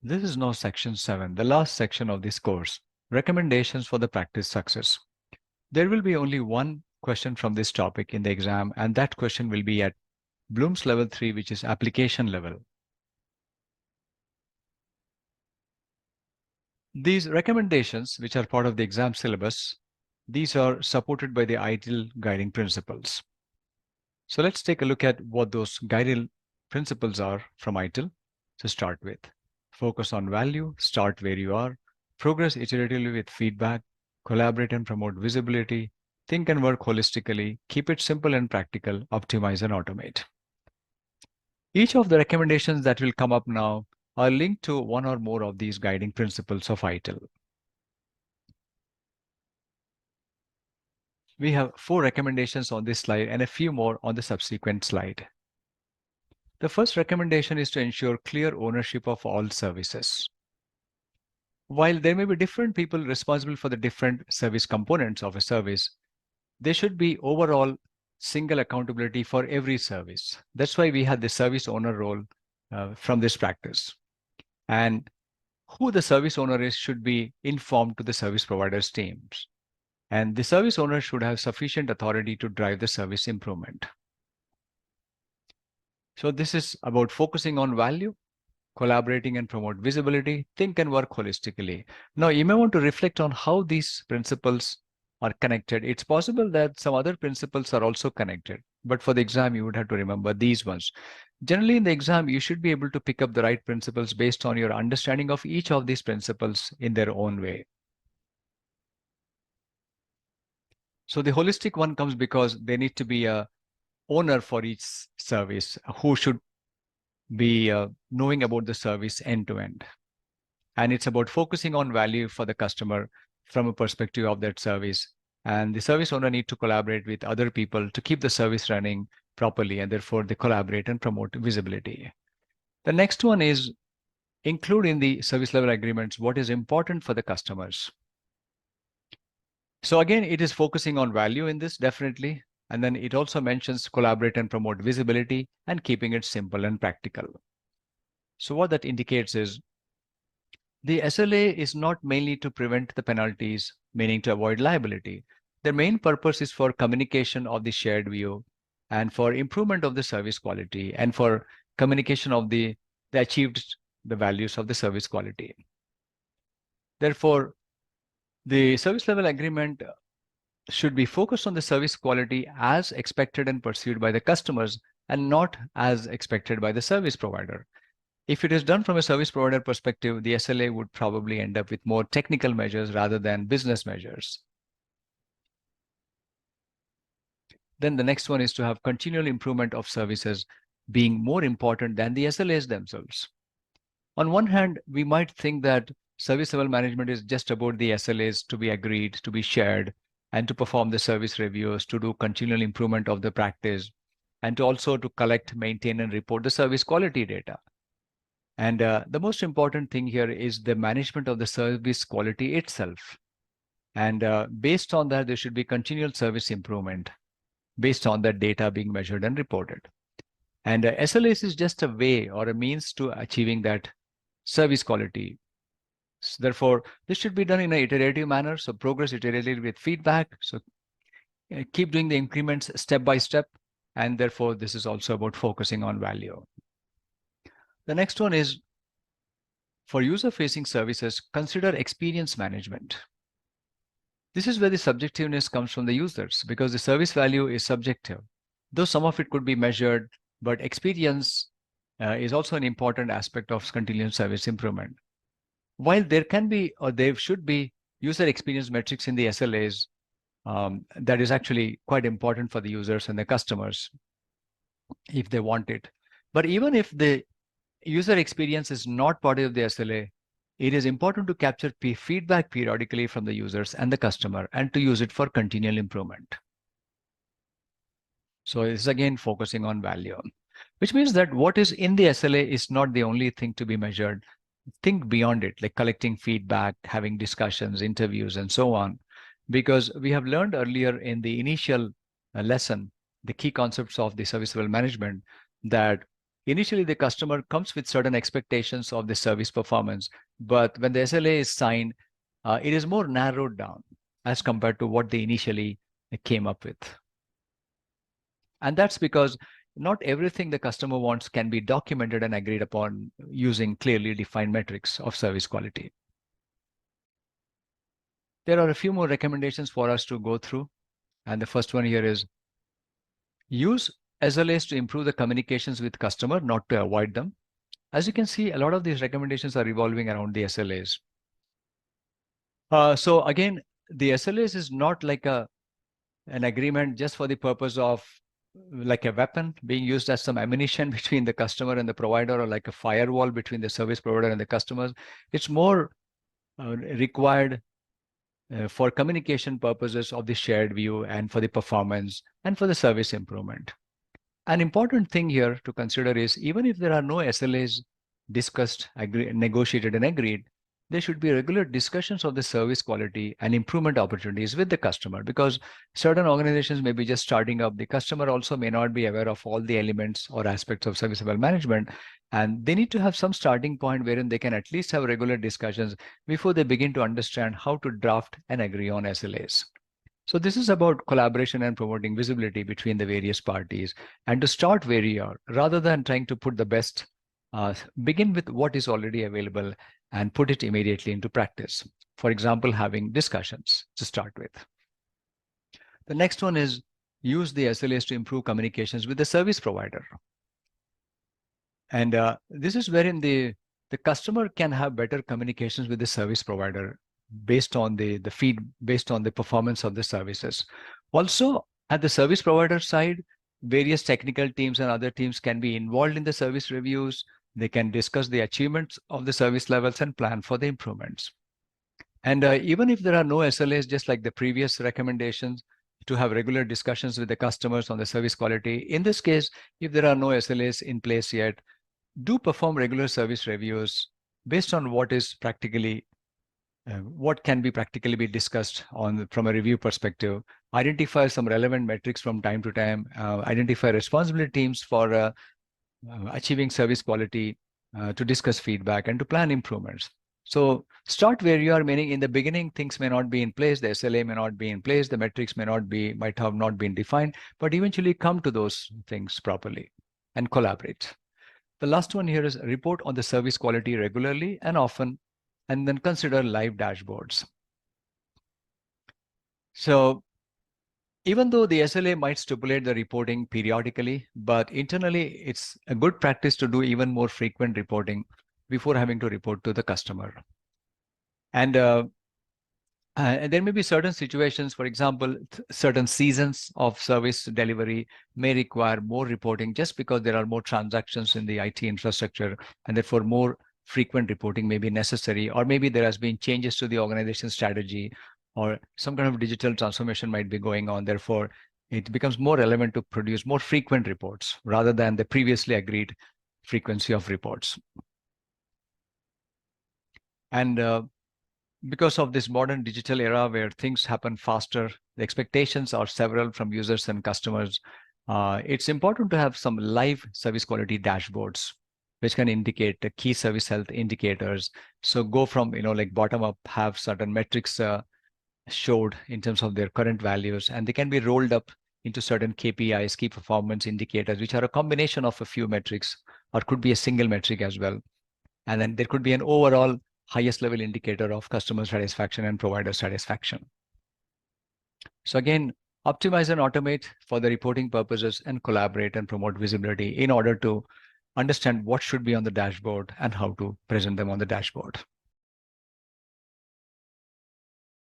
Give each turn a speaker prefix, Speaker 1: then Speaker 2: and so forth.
Speaker 1: This is now section 7, the last section of this course, recommendations for the practice success. There will be only one question from this topic in the exam, and that question will be at Bloom's level 3, which is application level. These recommendations, which are part of the exam syllabus, these are supported by the ITIL guiding principles. So let's take a look at what those guiding principles are from ITIL to start with. Focus on value, start where you are, progress iteratively with feedback, collaborate and promote visibility, think and work holistically, keep it simple and practical, optimize and automate. Each of the recommendations that will come up now are linked to one or more of these guiding principles of ITIL. We have 4 recommendations on this slide and a few more on the subsequent slide. The first recommendation is to ensure clear ownership of all services. While there may be different people responsible for the different service components of a service, there should be overall single accountability for every service. That's why we had the service owner role from this practice. And who the service owner is should be informed to the service provider's teams. And the service owner should have sufficient authority to drive the service improvement. So this is about focusing on value, collaborating and promote visibility, think and work holistically. Now, you may want to reflect on how these principles are connected. It's possible that some other principles are also connected, but for the exam, you would have to remember these ones. Generally, in the exam, you should be able to pick up the right principles based on your understanding of each of these principles in their own way. So the holistic one comes because there need to be a owner for each service who should be knowing about the service end to end. And it's about focusing on value for the customer from a perspective of that service. And the service owner need to collaborate with other people to keep the service running properly, and therefore they collaborate and promote visibility. The next one is include in the service level agreements what is important for the customers. So again, it is focusing on value in this, definitely. And then it also mentions collaborate and promote visibility and keeping it simple and practical. So what that indicates is the SLA is not mainly to prevent the penalties, meaning to avoid liability. Their main purpose is for communication of the shared view and for improvement of the service quality and for communication of the achieved the values of the service quality. Therefore, the service level agreement should be focused on the service quality as expected and pursued by the customers and not as expected by the service provider. If it is done from a service provider perspective, the SLA would probably end up with more technical measures rather than business measures. Then the next one is to have continual improvement of services being more important than the SLAs themselves. On one hand, we might think that service level management is just about the SLAs to be agreed, to be shared, and to perform the service reviews, to do continual improvement of the practice, and to also to collect, maintain, and report the service quality data. And the most important thing here is the management of the service quality itself. And based on that, there should be continual service improvement based on that data being measured and reported. And SLAs is just a way or a means to achieving that service quality. So therefore, this should be done in an iterative manner. So progress iteratively with feedback. So keep doing the increments step by step. And therefore, this is also about focusing on value. The next one is for user-facing services, consider experience management. This is where the subjectiveness comes from the users because the service value is subjective. Though some of it could be measured, but experience is also an important aspect of continuous service improvement. While there can be or there should be user experience metrics in the SLAs, that is actually quite important for the users and the customers if they want it. But even if the user experience is not part of the SLA, it is important to capture feedback periodically from the users and the customer and to use it for continual improvement. So it's again focusing on value, which means that what is in the SLA is not the only thing to be measured. Think beyond it, like collecting feedback, having discussions, interviews, and so on. Because we have learned earlier in the initial lesson, the key concepts of the service level management, that Initially, the customer comes with certain expectations of the service performance, but when the SLA is signed, it is more narrowed down as compared to what they initially came up with. And that's because not everything the customer wants can be documented and agreed upon using clearly defined metrics of service quality. There are a few more recommendations for us to go through. And the first one here is use SLAs to improve the communications with customer, not to avoid them. As you can see, a lot of these recommendations are revolving around the SLAs. So again, the SLAs is not like an agreement just for the purpose of like a weapon being used as some ammunition between the customer and the provider, or like a firewall between the service provider and the customers. It's more required for communication purposes of the shared view and for the performance and for the service improvement. An important thing here to consider is even if there are no SLAs discussed, negotiated, and agreed, there should be regular discussions of the service quality and improvement opportunities with the customer, because certain organizations may be just starting up. The customer also may not be aware of all the elements or aspects of service level management, and they need to have some starting point wherein they can at least have regular discussions before they begin to understand how to draft and agree on SLAs. So this is about collaboration and promoting visibility between the various parties, and to start where you are, rather than trying to put the best, begin with what is already available and put it immediately into practice. For example, having discussions to start with. The next one is use the SLAs to improve communications with the service provider. And this is wherein the customer can have better communications with the service provider based on based on the performance of the services. Also, at the service provider side, various technical teams and other teams can be involved in the service reviews. They can discuss the achievements of the service levels and plan for the improvements. And even if there are no SLAs, just like the previous recommendations, to have regular discussions with the customers on the service quality. In this case, if there are no SLAs in place yet, do perform regular service reviews based on what is practically what can be practically be discussed on from a review perspective. Identify some relevant metrics from time to time. Identify responsibility teams for achieving service quality, to discuss feedback and to plan improvements. So start where you are, meaning in the beginning things may not be in place, the SLA may not be in place, the metrics might have not been defined, but eventually come to those things properly and collaborate. The last one here is report on the service quality regularly and often, and then consider live dashboards. So even though the SLA might stipulate the reporting periodically, but internally it's a good practice to do even more frequent reporting before having to report to the customer. And there may be certain situations, for example, certain seasons of service delivery may require more reporting just because there are more transactions in the IT infrastructure, and therefore more frequent reporting may be necessary, or maybe there has been changes to the organization strategy, or some kind of digital transformation might be going on. Therefore, it becomes more relevant to produce more frequent reports rather than the previously agreed frequency of reports. And because of this modern digital era where things happen faster, the expectations are several from users and customers. It's important to have some live service quality dashboards, which can indicate the key service health indicators. So go from, like bottom up, have certain metrics showed in terms of their current values, and they can be rolled up into certain KPIs, key performance indicators, which are a combination of a few metrics, or could be a single metric as well. And then there could be an overall highest level indicator of customer satisfaction and provider satisfaction. So again, optimize and automate for the reporting purposes, and collaborate and promote visibility in order to understand what should be on the dashboard and how to present them on the dashboard.